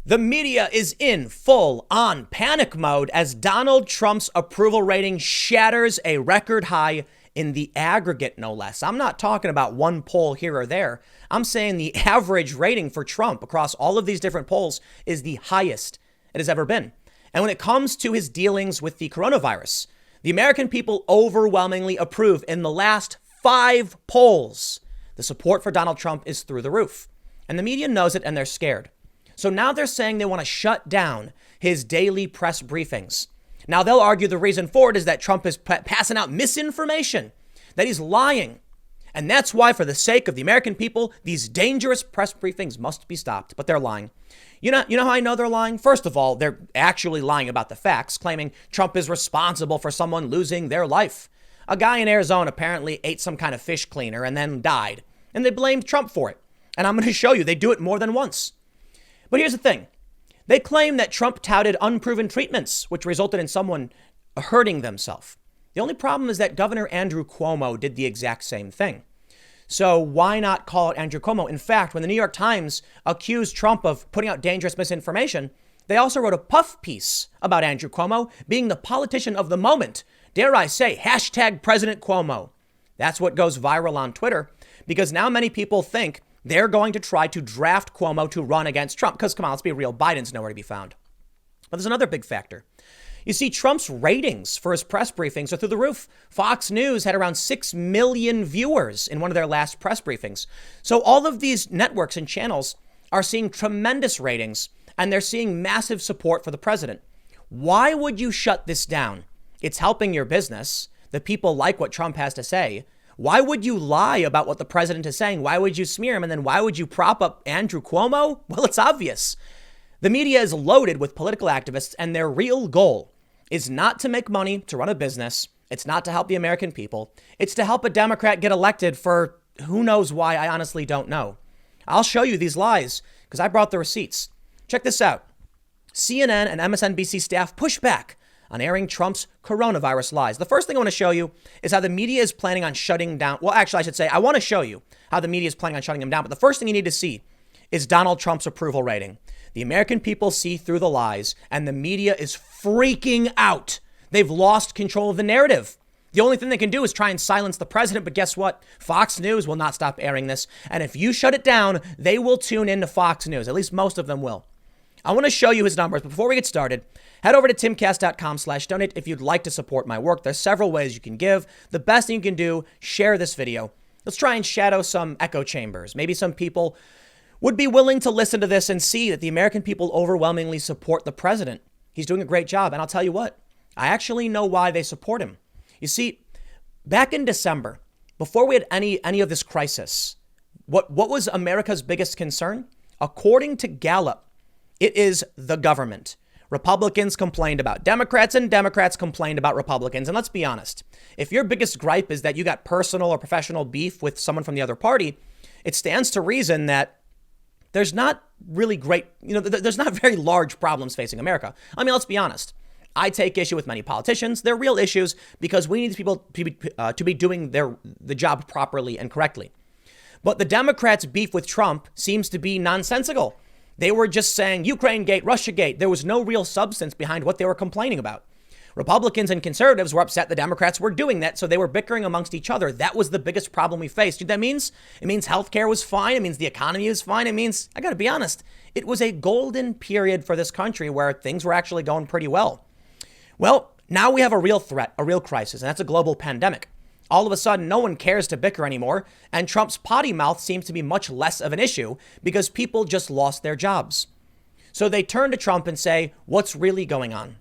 The media is in full-on panic mode as Donald Trump's approval rating shatters a record high in the aggregate, no less. I'm not talking about one poll here or there. I'm saying the average rating for Trump across all of these different polls is the highest it has ever been. And when it comes to his dealings with the coronavirus, the American people overwhelmingly approve. In the last 5 polls, the support for Donald Trump is through the roof. And the media knows it, and they're scared. So now they're saying they want to shut down his daily press briefings. Now they'll argue the reason for it is that Trump is passing out misinformation, that he's lying. And that's why, for the sake of the American people, these dangerous press briefings must be stopped. But they're lying. You know how I know they're lying? First of all, they're actually lying about the facts, claiming Trump is responsible for someone losing their life. A guy in Arizona apparently ate some kind of fish cleaner and then died. And they blamed Trump for it. And I'm going to show you they do it more than once. But here's the thing. They claim that Trump touted unproven treatments, which resulted in someone hurting themselves. The only problem is that Governor Andrew Cuomo did the exact same thing. So why not call it Andrew Cuomo? In fact, when the New York Times accused Trump of putting out dangerous misinformation, they also wrote a puff piece about Andrew Cuomo being the politician of the moment. Dare I say, hashtag President Cuomo. That's what goes viral on Twitter, because now many people think they're going to try to draft Cuomo to run against Trump. Because, come on, let's be real, Biden's nowhere to be found. But there's another big factor. You see, Trump's ratings for his press briefings are through the roof. Fox News had around 6 million viewers in one of their last press briefings. So all of these networks and channels are seeing tremendous ratings, and they're seeing massive support for the president. Why would you shut this down? It's helping your business. The people like what Trump has to say. Why would you lie about what the president is saying? Why would you smear him? And then why would you prop up Andrew Cuomo? Well, it's obvious. The media is loaded with political activists, and their real goal is not to make money to run a business. It's not to help the American people. It's to help a Democrat get elected for who knows why. I honestly don't know. I'll show you these lies because I brought the receipts. Check this out. CNN and MSNBC staff push back on airing Trump's coronavirus lies. The first thing I want to show you is how the media is planning on shutting down. Well, actually, I should say, I want to show you how the media is planning on shutting him down. But the first thing you need to see is Donald Trump's approval rating. The American people see through the lies, and the media is freaking out. They've lost control of the narrative. The only thing they can do is try and silence the president. But guess what? Fox News will not stop airing this. And if you shut it down, they will tune into Fox News. At least most of them will. I want to show you his numbers. But before we get started, head over to timcast.com/donate if you'd like to support my work. There's several ways you can give. The best thing you can do, share this video. Let's try and shadow some echo chambers. Maybe some people would be willing to listen to this and see that the American people overwhelmingly support the president. He's doing a great job. And I'll tell you what, I actually know why they support him. You see, back in December, before we had any of this crisis, what was America's biggest concern? According to Gallup, it is the government. Republicans complained about Democrats and Democrats complained about Republicans. And let's be honest, if your biggest gripe is that you got personal or professional beef with someone from the other party, it stands to reason that there's not really great, there's not very large problems facing America. I mean, let's be honest. I take issue with many politicians. They're real issues because we need these people to be doing the job properly and correctly. But the Democrats' beef with Trump seems to be nonsensical. They were just saying Ukraine-gate, Russia-gate. There was no real substance behind what they were complaining about. Republicans and conservatives were upset the Democrats were doing that, so they were bickering amongst each other. That was the biggest problem we faced. You know what that means? It means healthcare was fine. It means the economy was fine. It means, I got to be honest, it was a golden period for this country where things were actually going pretty well. Well, now we have a real threat, a real crisis, and that's a global pandemic. All of a sudden, no one cares to bicker anymore, and Trump's potty mouth seems to be much less of an issue because people just lost their jobs. So they turn to Trump and say, what's really going on?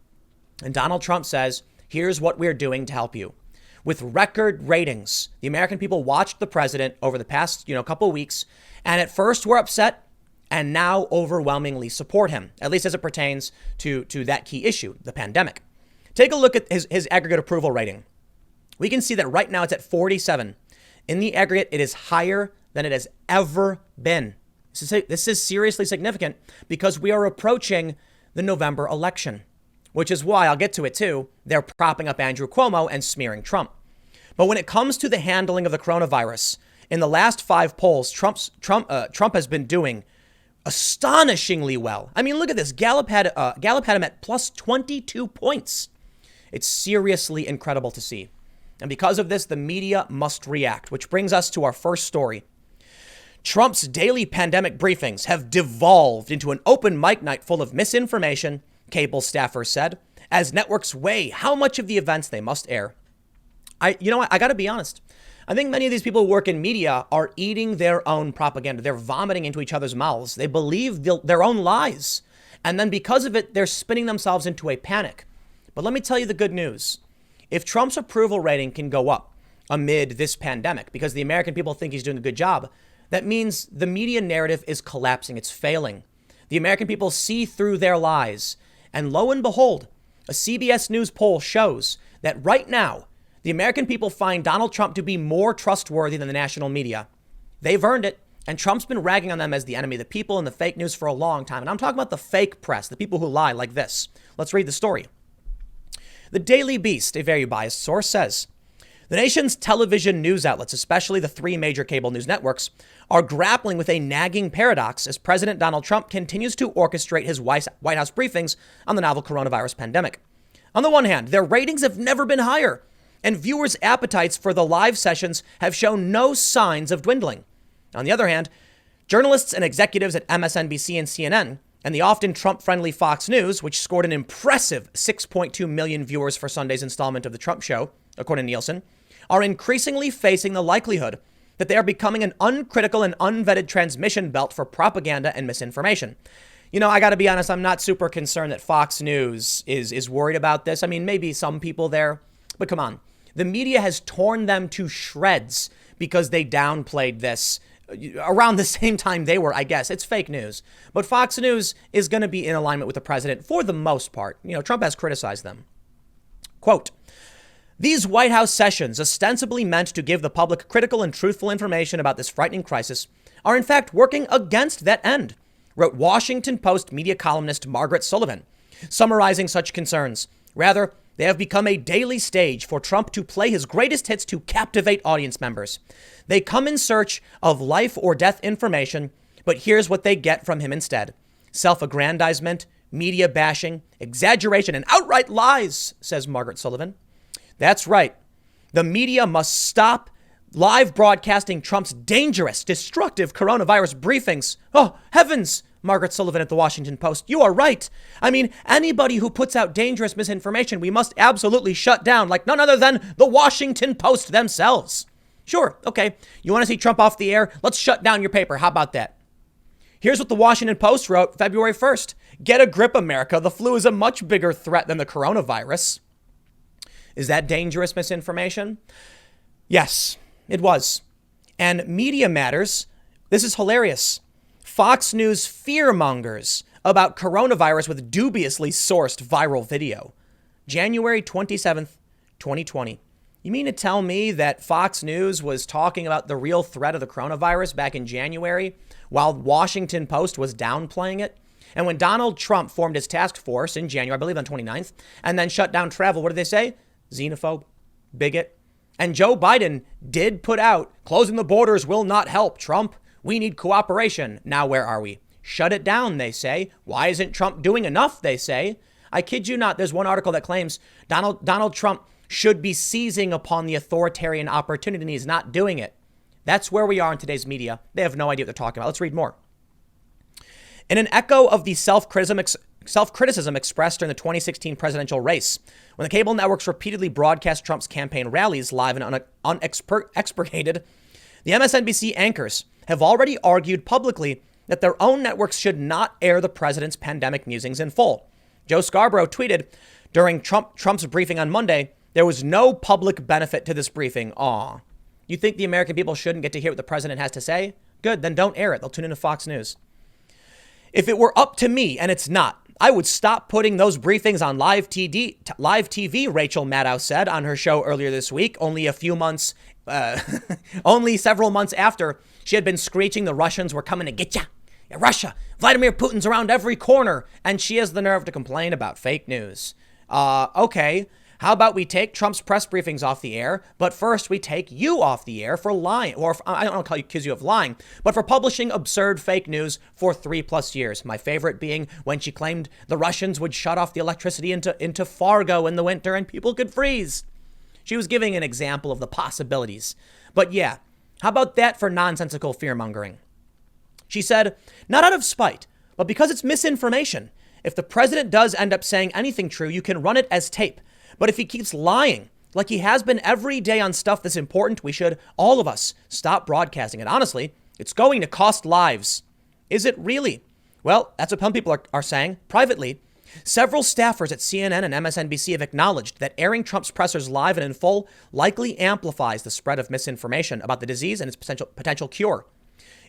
And Donald Trump says, here's what we're doing to help you. With record ratings, the American people watched the president over the past, couple of weeks, and at first were upset and now overwhelmingly support him, at least as it pertains to that key issue, the pandemic. Take a look at his aggregate approval rating. We can see that right now it's at 47. In the aggregate, it is higher than it has ever been. This is seriously significant because we are approaching the November election, which is why, I'll get to it too, they're propping up Andrew Cuomo and smearing Trump. But when it comes to the handling of the coronavirus, in the last 5 polls, Trump has been doing astonishingly well. I mean, look at this. Gallup had him at plus 22 points. It's seriously incredible to see. And because of this, the media must react, which brings us to our first story. Trump's daily pandemic briefings have devolved into an open mic night full of misinformation, cable staffers said, as networks weigh how much of the events they must air. I got to be honest. I think many of these people who work in media are eating their own propaganda. They're vomiting into each other's mouths. They believe their own lies. And then because of it, they're spinning themselves into a panic. But let me tell you the good news. If Trump's approval rating can go up amid this pandemic because the American people think he's doing a good job, that means the media narrative is collapsing. It's failing. The American people see through their lies. And lo and behold, a CBS News poll shows that right now, the American people find Donald Trump to be more trustworthy than the national media. They've earned it. And Trump's been ragging on them as the enemy of the people and the fake news for a long time. And I'm talking about the fake press, the people who lie like this. Let's read the story. The Daily Beast, a very biased source, says, the nation's television news outlets, especially the three major cable news networks, are grappling with a nagging paradox as President Donald Trump continues to orchestrate his White House briefings on the novel coronavirus pandemic. On the one hand, their ratings have never been higher, and viewers' appetites for the live sessions have shown no signs of dwindling. On the other hand, journalists and executives at MSNBC and CNN, and the often Trump-friendly Fox News, which scored an impressive 6.2 million viewers for Sunday's installment of The Trump Show, according to Nielsen, are increasingly facing the likelihood that they are becoming an uncritical and unvetted transmission belt for propaganda and misinformation. You know, I got to be honest, I'm not super concerned that Fox News is worried about this. I mean, maybe some people there, but come on. The media has torn them to shreds because they downplayed this around the same time they were, I guess. It's fake news. But Fox News is going to be in alignment with the president for the most part. You know, Trump has criticized them. Quote, these White House sessions, ostensibly meant to give the public critical and truthful information about this frightening crisis, are in fact working against that end, wrote Washington Post media columnist Margaret Sullivan, summarizing such concerns. Rather, they have become a daily stage for Trump to play his greatest hits to captivate audience members. They come in search of life or death information, but here's what they get from him instead. Self-aggrandizement, media bashing, exaggeration, and outright lies, says Margaret Sullivan. That's right. The media must stop live broadcasting Trump's dangerous, destructive coronavirus briefings. Oh, heavens, Margaret Sullivan at the Washington Post. You are right. I mean, anybody who puts out dangerous misinformation, we must absolutely shut down, like none other than the Washington Post themselves. Sure. Okay. You want to see Trump off the air? Let's shut down your paper. How about that? Here's what the Washington Post wrote February 1st. Get a grip, America. The flu is a much bigger threat than the coronavirus. Is that dangerous misinformation? Yes, it was. And Media Matters, this is hilarious. Fox News fearmongers about coronavirus with dubiously sourced viral video. January 27th, 2020. You mean to tell me that Fox News was talking about the real threat of the coronavirus back in January while Washington Post was downplaying it? And when Donald Trump formed his task force in January, I believe on 29th, and then shut down travel, what did they say? Xenophobe, bigot. And Joe Biden did put out, closing the borders will not help Trump. We need cooperation. Now, where are we? Shut it down, they say. Why isn't Trump doing enough, they say? I kid you not. There's one article that claims Donald Trump should be seizing upon the authoritarian opportunity, and he's not doing it. That's where we are in today's media. They have no idea what they're talking about. Let's read more. In an echo of the self-criticism expressed during the 2016 presidential race, when the cable networks repeatedly broadcast Trump's campaign rallies live and unexpurgated, the MSNBC anchors have already argued publicly that their own networks should not air the president's pandemic musings in full. Joe Scarborough tweeted during Trump's briefing on Monday, there was no public benefit to this briefing. Aw. You think the American people shouldn't get to hear what the president has to say? Good, then don't air it. They'll tune into Fox News. If it were up to me, and it's not, I would stop putting those briefings on live TV, Rachel Maddow said on her show earlier this week, only several months after she had been screeching the Russians were coming to get ya. Yeah, Russia, Vladimir Putin's around every corner, and she has the nerve to complain about fake news. Okay. How about we take Trump's press briefings off the air, but first we take you off the air for lying, or I don't accuse you of lying, but for publishing absurd fake news for 3+ years. My favorite being when she claimed the Russians would shut off the electricity into Fargo in the winter and people could freeze. She was giving an example of the possibilities. But yeah, how about that for nonsensical fear-mongering? She said, not out of spite, but because it's misinformation. If the president does end up saying anything true, you can run it as tape. But if he keeps lying, like he has been every day on stuff that's important, we should, all of us, stop broadcasting it. Honestly, it's going to cost lives. Is it really? Well, that's what some people are saying privately. Several staffers at CNN and MSNBC have acknowledged that airing Trump's pressers live and in full likely amplifies the spread of misinformation about the disease and its potential cure.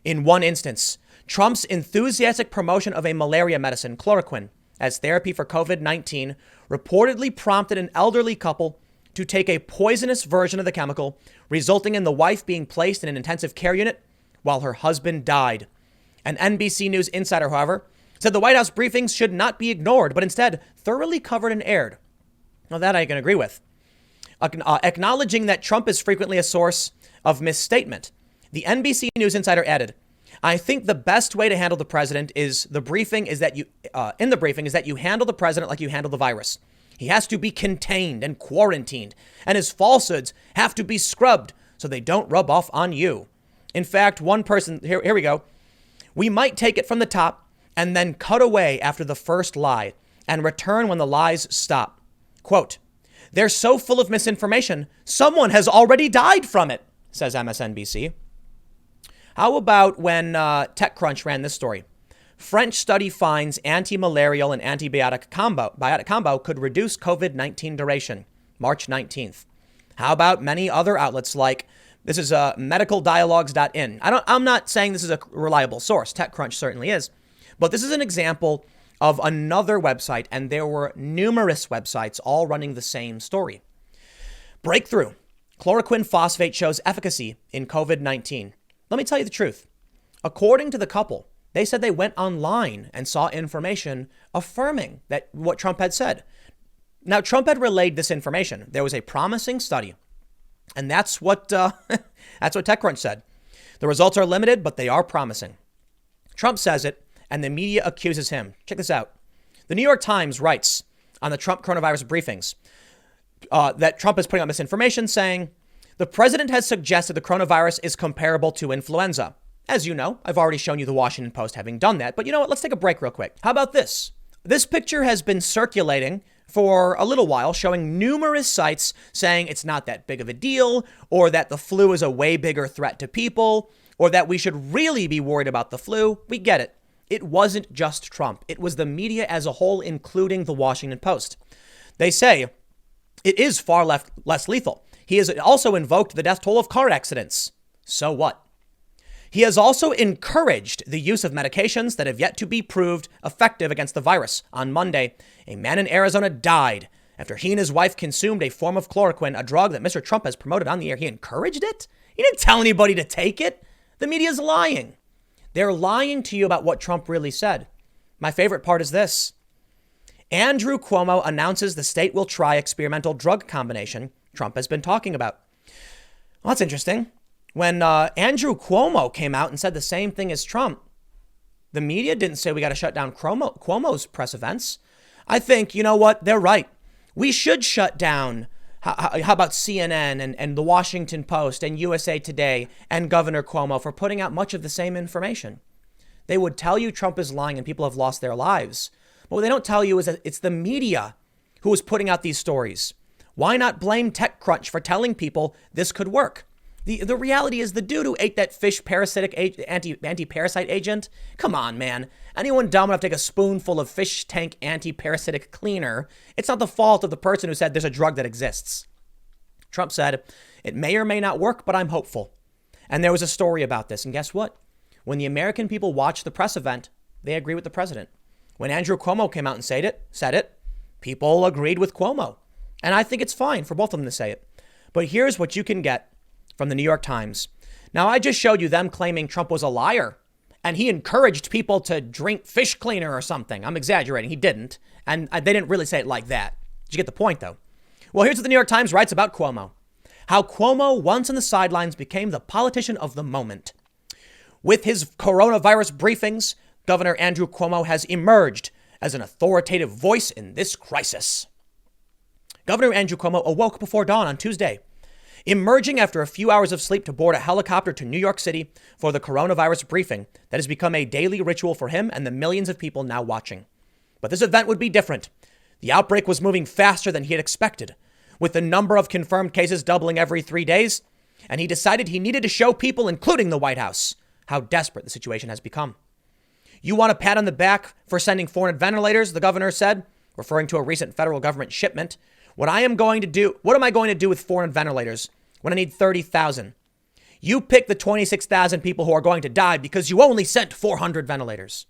In one instance, Trump's enthusiastic promotion of a malaria medicine, chloroquine, as therapy for COVID-19 reportedly prompted an elderly couple to take a poisonous version of the chemical, resulting in the wife being placed in an intensive care unit while her husband died. An NBC News insider, however, said the White House briefings should not be ignored, but instead thoroughly covered and aired. Now that I can agree with. Acknowledging that Trump is frequently a source of misstatement, the NBC News insider added, I think the best way to handle the president is in the briefing is that you handle the president like you handle the virus. He has to be contained and quarantined, and his falsehoods have to be scrubbed so they don't rub off on you. In fact, one person, here we go. We might take it from the top and then cut away after the first lie and return when the lies stop. Quote, they're so full of misinformation, someone has already died from it, says MSNBC. How about when TechCrunch ran this story? French study finds anti-malarial and antibiotic combo could reduce COVID-19 duration, March 19th. How about many other outlets like, this is medicaldialogues.in. I'm not saying this is a reliable source. TechCrunch certainly is. But this is an example of another website, and there were numerous websites all running the same story. Breakthrough. Chloroquine phosphate shows efficacy in COVID-19. Let me tell you the truth. According to the couple, they said they went online and saw information affirming that what Trump had said. Now, Trump had relayed this information. There was a promising study, and that's what TechCrunch said. The results are limited, but they are promising. Trump says it, and the media accuses him. Check this out. The New York Times writes on the Trump coronavirus briefings that Trump is putting out misinformation, saying, the president has suggested the coronavirus is comparable to influenza. As you know, I've already shown you the Washington Post having done that. But you know what? Let's take a break real quick. How about this? This picture has been circulating for a little while, showing numerous sites saying it's not that big of a deal, or that the flu is a way bigger threat to people, or that we should really be worried about the flu. We get it. It wasn't just Trump. It was the media as a whole, including the Washington Post. They say it is far less lethal. He has also invoked the death toll of car accidents. So what? He has also encouraged the use of medications that have yet to be proved effective against the virus. On Monday, a man in Arizona died after he and his wife consumed a form of chloroquine, a drug that Mr. Trump has promoted on the air. He encouraged it? He didn't tell anybody to take it. The media's lying. They're lying to you about what Trump really said. My favorite part is this. Andrew Cuomo announces the state will try experimental drug combination Trump has been talking about. Well, that's interesting. When Andrew Cuomo came out and said the same thing as Trump, the media didn't say we got to shut down Cuomo's press events. I think, you know what? They're right. We should shut down. How about CNN and the Washington Post and USA Today and Governor Cuomo for putting out much of the same information? They would tell you Trump is lying and people have lost their lives. But what they don't tell you is that it's the media who is putting out these stories. Why not blame TechCrunch for telling people this could work? The reality is the dude who ate that fish parasitic anti-parasite agent. Come on, man. Anyone dumb enough to take a spoonful of fish tank anti-parasitic cleaner, it's not the fault of the person who said there's a drug that exists. Trump said, it may or may not work, but I'm hopeful. And there was a story about this. And guess what? When the American people watched the press event, they agree with the president. When Andrew Cuomo came out and said it, people agreed with Cuomo. And I think it's fine for both of them to say it. But here's what you can get from the New York Times. Now, I just showed you them claiming Trump was a liar and he encouraged people to drink fish cleaner or something. I'm exaggerating. He didn't. And they didn't really say it like that. Did you get the point, though? Well, here's what the New York Times writes about Cuomo. How Cuomo, once on the sidelines, became the politician of the moment. With his coronavirus briefings, Governor Andrew Cuomo has emerged as an authoritative voice in this crisis. Governor Andrew Cuomo awoke before dawn on Tuesday, emerging after a few hours of sleep to board a helicopter to New York City for the coronavirus briefing that has become a daily ritual for him and the millions of people now watching. But this event would be different. The outbreak was moving faster than he had expected, with the number of confirmed cases doubling every 3 days, and he decided he needed to show people, including the White House, how desperate the situation has become. You want a pat on the back for sending 400 ventilators, the governor said, referring to a recent federal government shipment. What am I going to do with 400 ventilators when I need 30,000? You pick the 26,000 people who are going to die because you only sent 400 ventilators.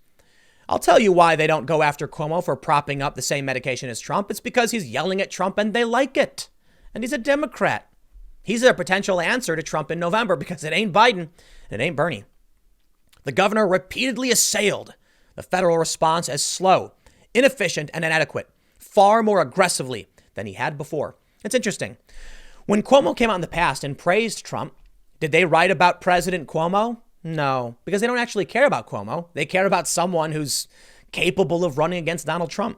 I'll tell you why they don't go after Cuomo for propping up the same medication as Trump. It's because he's yelling at Trump and they like it. And he's a Democrat. He's a potential answer to Trump in November because it ain't Biden and it ain't Bernie. The governor repeatedly assailed the federal response as slow, inefficient, and inadequate, far more aggressively than he had before. It's interesting. When Cuomo came out in the past and praised Trump, did they write about President Cuomo? No, because they don't actually care about Cuomo. They care about someone who's capable of running against Donald Trump.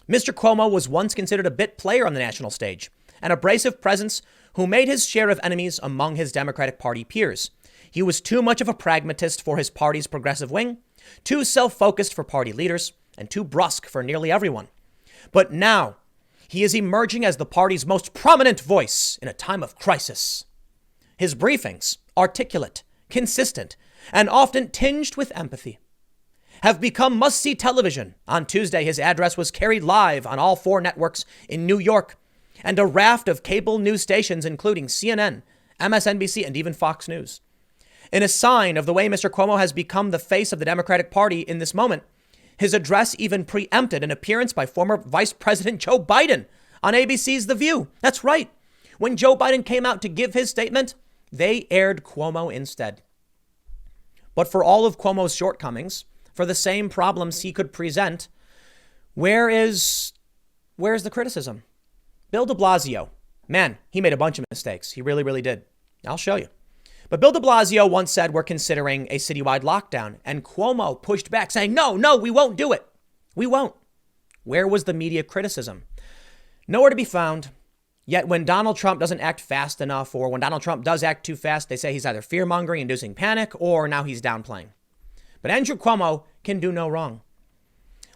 Mr. Cuomo was once considered a bit player on the national stage, an abrasive presence who made his share of enemies among his Democratic Party peers. He was too much of a pragmatist for his party's progressive wing, too self-focused for party leaders, and too brusque for nearly everyone. But now, he is emerging as the party's most prominent voice in a time of crisis. His briefings, articulate, consistent, and often tinged with empathy, have become must-see television. On Tuesday, his address was carried live on all 4 networks in New York and a raft of cable news stations, including CNN, MSNBC, and even Fox News. In a sign of the way Mr. Cuomo has become the face of the Democratic Party in this moment, his address even preempted an appearance by former Vice President Joe Biden on ABC's The View. That's right. When Joe Biden came out to give his statement, they aired Cuomo instead. But for all of Cuomo's shortcomings, for the same problems he could present, where's the criticism? Bill de Blasio, man, he made a bunch of mistakes. He really, really did. I'll show you. But Bill de Blasio once said we're considering a citywide lockdown, and Cuomo pushed back saying, no, we won't do it. We won't. Where was the media criticism? Nowhere to be found. Yet when Donald Trump doesn't act fast enough, or when Donald Trump does act too fast, they say he's either fear-mongering, inducing panic, or now he's downplaying. But Andrew Cuomo can do no wrong.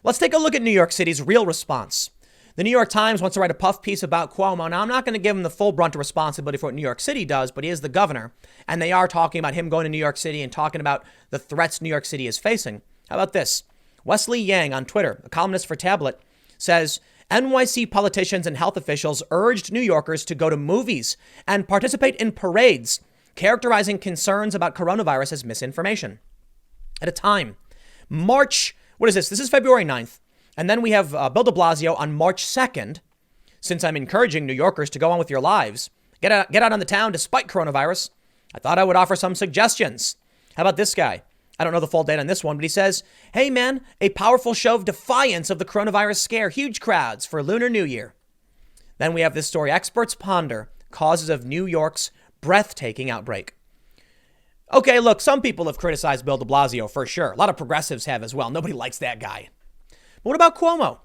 Let's take a look at New York City's real response. The New York Times wants to write a puff piece about Cuomo. Now, I'm not going to give him the full brunt of responsibility for what New York City does, but he is the governor. And they are talking about him going to New York City and talking about the threats New York City is facing. How about this? Wesley Yang on Twitter, a columnist for Tablet, says, NYC politicians and health officials urged New Yorkers to go to movies and participate in parades, characterizing concerns about coronavirus as misinformation. At a time, March, what is this? This is February 9th. And then we have Bill de Blasio on March 2nd. Since I'm encouraging New Yorkers to go on with your lives, get out on the town despite coronavirus, I thought I would offer some suggestions. How about this guy? I don't know the full date on this one, but he says, hey man, a powerful show of defiance of the coronavirus scare, huge crowds for Lunar New Year. Then we have this story. Experts ponder causes of New York's breathtaking outbreak. Okay, look, some people have criticized Bill de Blasio for sure. A lot of progressives have as well. Nobody likes that guy. But what about Cuomo?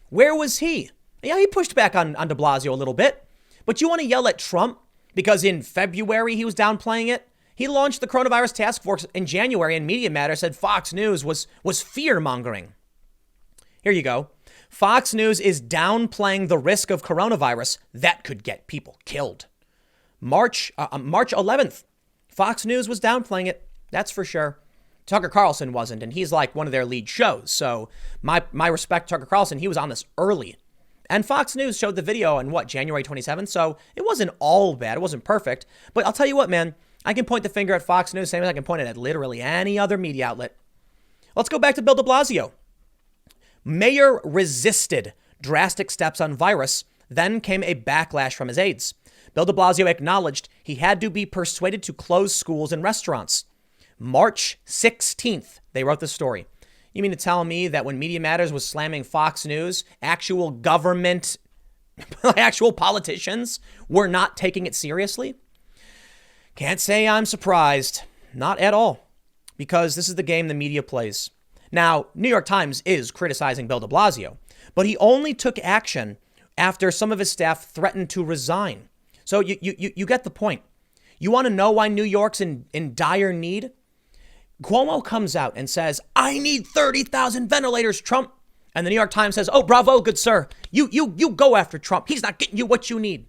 Where was he? Yeah, he pushed back on de Blasio a little bit. But you want to yell at Trump because in February he was downplaying it? He launched the coronavirus task force in January, and Media Matter said Fox News was fear-mongering. Here you go. Fox News is downplaying the risk of coronavirus that could get people killed. March 11th, Fox News was downplaying it. That's for sure. Tucker Carlson wasn't, and he's like one of their lead shows. So my respect to Tucker Carlson, he was on this early. And Fox News showed the video on January 27th. So it wasn't all bad. It wasn't perfect. But I'll tell you what, man, I can point the finger at Fox News, same as I can point it at literally any other media outlet. Let's go back to Bill de Blasio. Mayor resisted drastic steps on virus. Then came a backlash from his aides. Bill de Blasio acknowledged he had to be persuaded to close schools and restaurants. March 16th, they wrote the story. You mean to tell me that when Media Matters was slamming Fox News, actual government Actual politicians were not taking it seriously. Can't say I'm surprised. Not at all. Because this is the game the media plays. Now, New York Times is criticizing Bill de Blasio, but he only took action after some of his staff threatened to resign. So you get the point. You want to know why New York's in dire need? Cuomo comes out and says, I need 30,000 ventilators, Trump. And the New York Times says, oh, bravo, good sir. You go after Trump. He's not getting you what you need.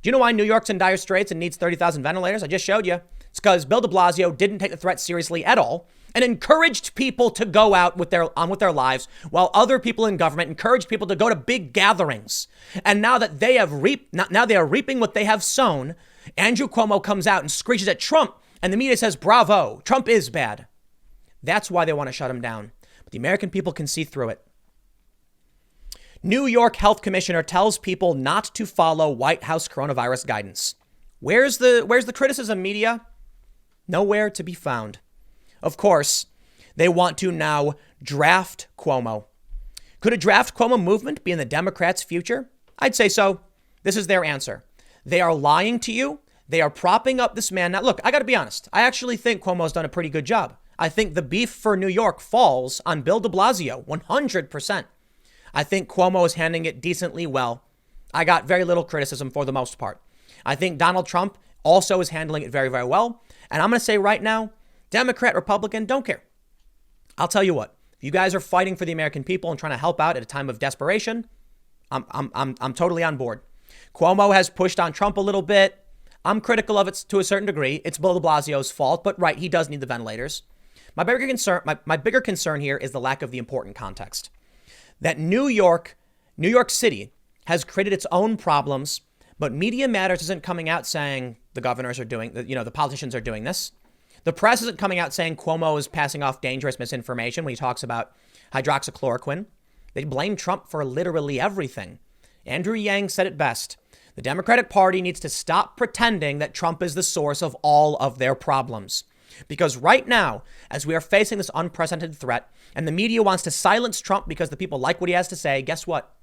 Do you know why New York's in dire straits and needs 30,000 ventilators? I just showed you. It's because Bill de Blasio didn't take the threat seriously at all and encouraged people to go out with their lives, while other people in government encouraged people to go to big gatherings. And now that they have now they are reaping what they have sown, Andrew Cuomo comes out and screeches at Trump, and the media says, bravo, Trump is bad. That's why they want to shut him down. But the American people can see through it. New York Health Commissioner tells people not to follow White House coronavirus guidance. Where's the criticism, media? Nowhere to be found. Of course, they want to now draft Cuomo. Could a draft Cuomo movement be in the Democrats' future? I'd say so. This is their answer. They are lying to you. They are propping up this man. Now, look, I got to be honest. I actually think Cuomo's done a pretty good job. I think the beef for New York falls on Bill de Blasio, 100%. I think Cuomo is handling it decently well. I got very little criticism for the most part. I think Donald Trump also is handling it very, very well. And I'm going to say right now, Democrat, Republican, don't care. I'll tell you what, if you guys are fighting for the American people and trying to help out at a time of desperation, I'm totally on board. Cuomo has pushed on Trump a little bit. I'm critical of it to a certain degree. It's Bill de Blasio's fault, but right, he does need the ventilators. My bigger concern here is the lack of the important context. That New York City has created its own problems, but Media Matters isn't coming out saying the governors are doing, the politicians are doing this. The press isn't coming out saying Cuomo is passing off dangerous misinformation when he talks about hydroxychloroquine. They blame Trump for literally everything. Andrew Yang said it best. The Democratic Party needs to stop pretending that Trump is the source of all of their problems. Because right now, as we are facing this unprecedented threat, and the media wants to silence Trump because the people like what he has to say, guess what?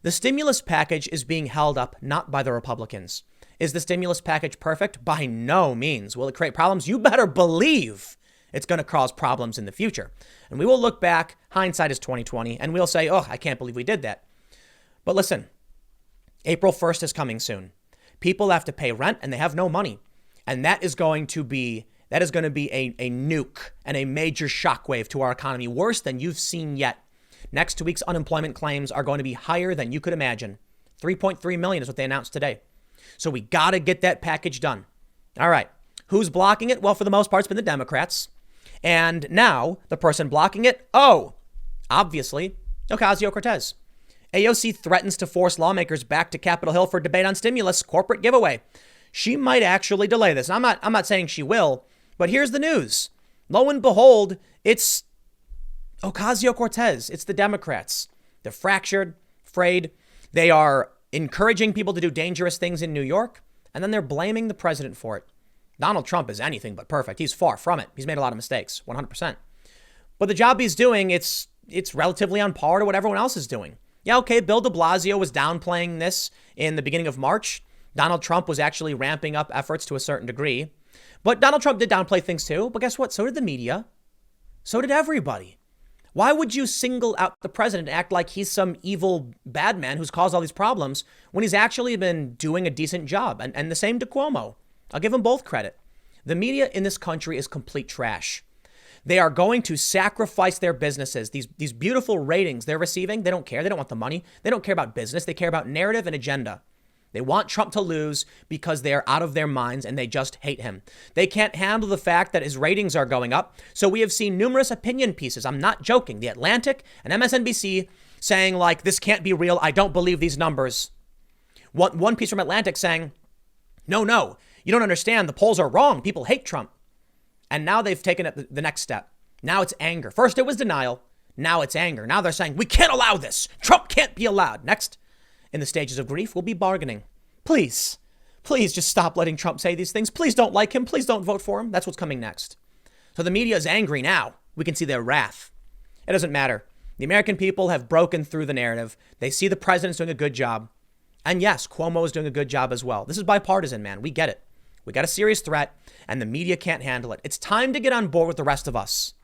The stimulus package is being held up not by the Republicans. Is the stimulus package perfect? By no means. Will it create problems? You better believe it's going to cause problems in the future. And we will look back, hindsight is 2020, and we'll say, oh, I can't believe we did that. But listen, April 1st is coming soon. People have to pay rent and they have no money. And that is going to be a nuke and a major shockwave to our economy, worse than you've seen yet. Next week's unemployment claims are going to be higher than you could imagine. 3.3 million is what they announced today. So we got to get that package done. All right. Who's blocking it? Well, for the most part, it's been the Democrats. And now the person blocking it, obviously, Ocasio-Cortez. AOC threatens to force lawmakers back to Capitol Hill for debate on stimulus, corporate giveaway. She might actually delay this. I'm not saying she will, but here's the news. Lo and behold, it's Ocasio-Cortez. It's the Democrats. They're fractured, frayed. They are encouraging people to do dangerous things in New York, and then they're blaming the president for it. Donald Trump is anything but perfect. He's far from it. He's made a lot of mistakes, 100%. But the job he's doing, it's relatively on par to what everyone else is doing. Yeah, okay, Bill de Blasio was downplaying this in the beginning of March. Donald Trump was actually ramping up efforts to a certain degree. But Donald Trump did downplay things too. But guess what? So did the media. So did everybody. Why would you single out the president and act like he's some evil bad man who's caused all these problems when he's actually been doing a decent job? And the same to Cuomo. I'll give them both credit. The media in this country is complete trash. They are going to sacrifice their businesses. These beautiful ratings they're receiving, they don't care. They don't want the money. They don't care about business. They care about narrative and agenda. They want Trump to lose because they're out of their minds and they just hate him. They can't handle the fact that his ratings are going up. So we have seen numerous opinion pieces. I'm not joking. The Atlantic and MSNBC saying like, this can't be real. I don't believe these numbers. One piece from Atlantic saying, no, you don't understand. The polls are wrong. People hate Trump. And now they've taken it the next step. Now it's anger. First it was denial. Now it's anger. Now they're saying, we can't allow this. Trump can't be allowed. Next, in the stages of grief, we'll be bargaining. Please just stop letting Trump say these things. Please don't like him. Please don't vote for him. That's what's coming next. So the media is angry now. We can see their wrath. It doesn't matter. The American people have broken through the narrative. They see the president's doing a good job. And yes, Cuomo is doing a good job as well. This is bipartisan, man. We get it. We got a serious threat, and the media can't handle it. It's time to get on board with the rest of us.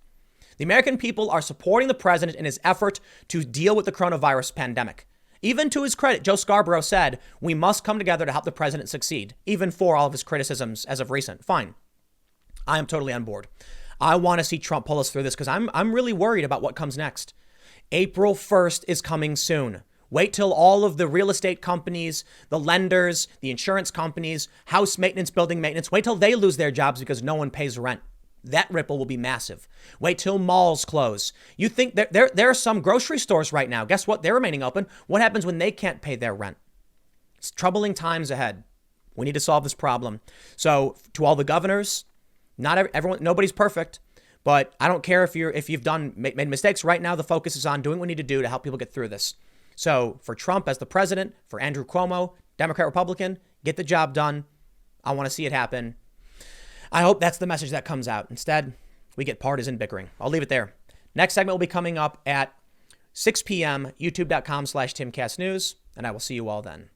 The American people are supporting the president in his effort to deal with the coronavirus pandemic. Even to his credit, Joe Scarborough said, we must come together to help the president succeed, even for all of his criticisms as of recent. Fine. I am totally on board. I want to see Trump pull us through this because I'm really worried about what comes next. April 1st is coming soon. Wait till all of the real estate companies, the lenders, the insurance companies, house maintenance, building maintenance, wait till they lose their jobs because no one pays rent. That ripple will be massive. Wait till malls close. You think there are some grocery stores right now. Guess what? They're remaining open. What happens when they can't pay their rent? It's troubling times ahead. We need to solve this problem. So to all the governors, not everyone, nobody's perfect, but I don't care if you've made mistakes. Right now, the focus is on doing what we need to do to help people get through this. So for Trump as the president, for Andrew Cuomo, Democrat, Republican, get the job done. I want to see it happen. I hope that's the message that comes out. Instead, we get partisan bickering. I'll leave it there. Next segment will be coming up at 6 p.m. youtube.com/TimCastNews, and I will see you all then.